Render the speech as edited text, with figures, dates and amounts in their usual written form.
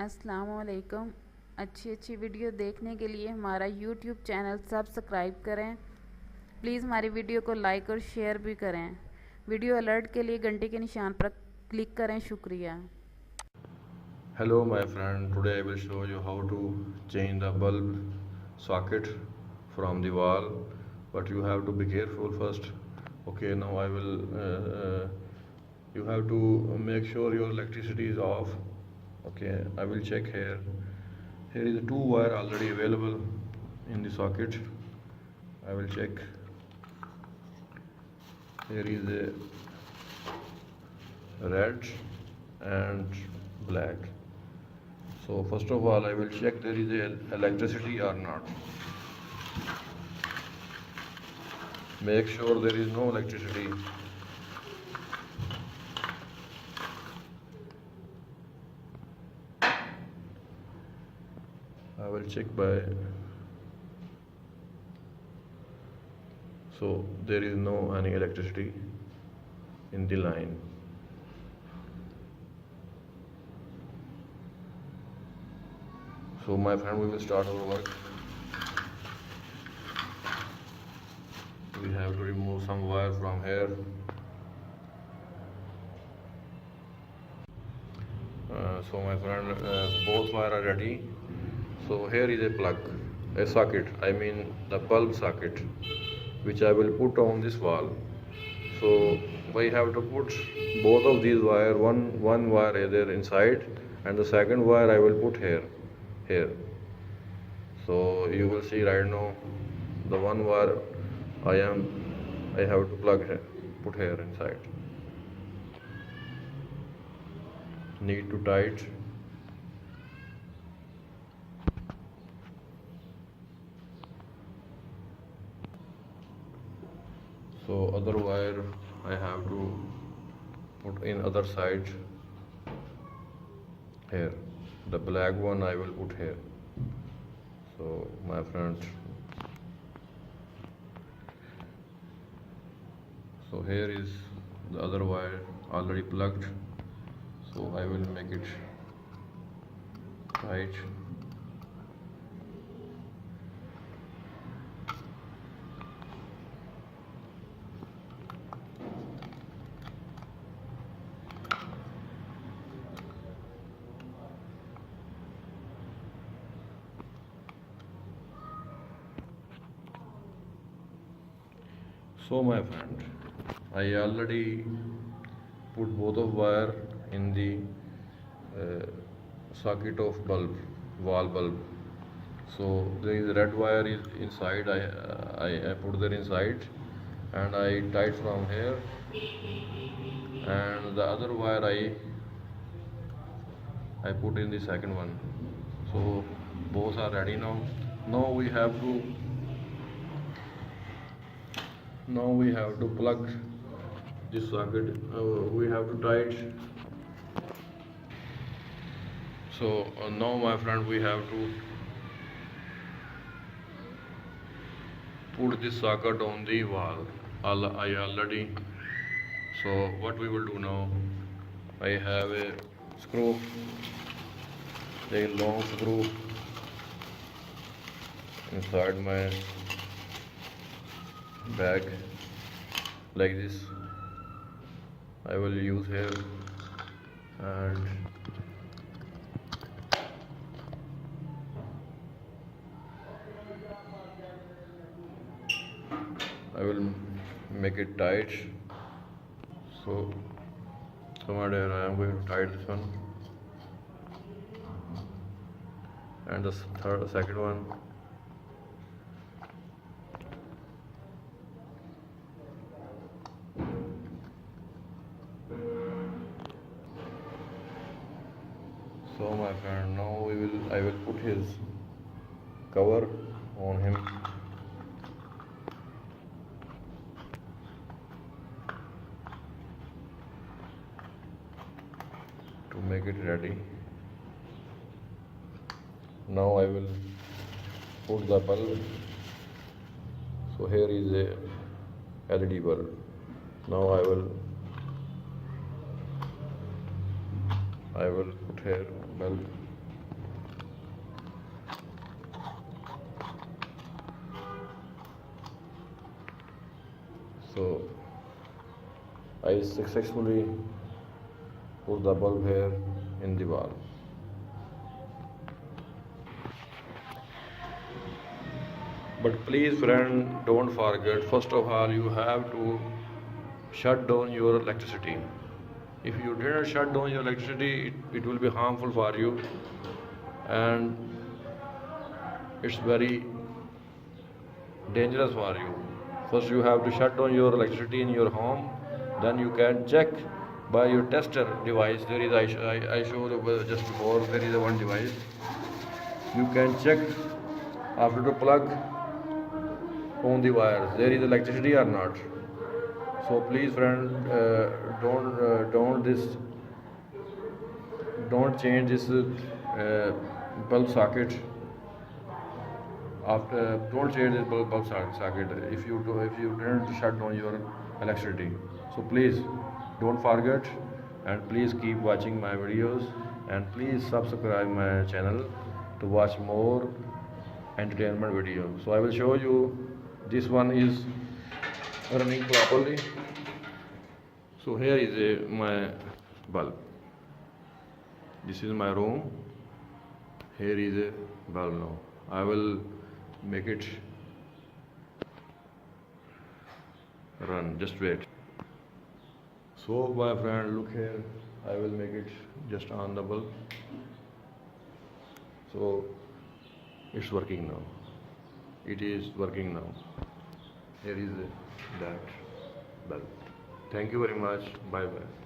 अस्सलामुअलैकुम। अच्छी वीडियो देखने के लिए हमारा यूट्यूब चैनल सब्सक्राइब करें। प्लीज़ हमारी वीडियो को लाइक और शेयर भी करें। वीडियो अलर्ट के लिए घंटे के निशान पर क्लिक करें। शुक्रिया। Hello my friend, today I will show you how to change the bulb socket from the wall, but you have to be careful first. Okay, now I will you have to make sure your electricity is off. Okay, I will check here. Here is a two wire already available in the socket. I will check. Here is a red and black. So first of all I will check there is electricity or not. Make sure there is no electricity. I will check by, so there is no any electricity in the line. So my friend, we will start our work. We have to remove some wire from here. So my friend, both wire are ready. So here is a plug, a socket, I mean the bulb socket, which I will put on this wall. So we have to put both of these wire, one wire there inside, and the second wire I will put here. So you will see right now the one wire I have to put here inside. Need to tight. So other wire I have to put in other side here. The black one I will put here. So my friend, so here is the other wire already plugged. So I will make it tight. So my friend, I already put both of wire in the socket of bulb, wall bulb. So there is red wire is inside. I put there inside, and I tied from here, and the other wire I put in the second one. So both are ready now. Now we have to plug this socket. We have to tie it. So now my friend, we have to put this socket on the wall. I already. So what we will do now, I have a screw, a long screw inside my bag like this. I will use here, and I will make it tight. So somewhere there I am going to tie this one, and the second one. So my friend, now I will put his cover on him. To make it ready. Now I will put the bulb. So here is a LED bulb. Now I will put here bulb. I successfully put the bulb here in the wall. But please friend, don't forget, first of all you have to shut down your electricity. If you didn't shut down your electricity, it will be harmful for you, and it's very dangerous for you. First you have to shut down your electricity in your home, then you can check by your tester device. There is, I showed just before, there is a one device. You can check after the plug on the wires, there is electricity or not. So please friend, don't change this bulb socket after. Don't change this bulb socket if you didn't shut down your electricity. So please don't forget, and please keep watching my videos, and please subscribe my channel to watch more entertainment videos. So I will show you, this one is running properly. So here is my bulb. This is my room. Here is a bulb now. I will make it run. Just wait. So my friend, look here. I will make it just on the bulb. So it's working now. It is working now. Here is that bulb. Thank you very much. Bye bye.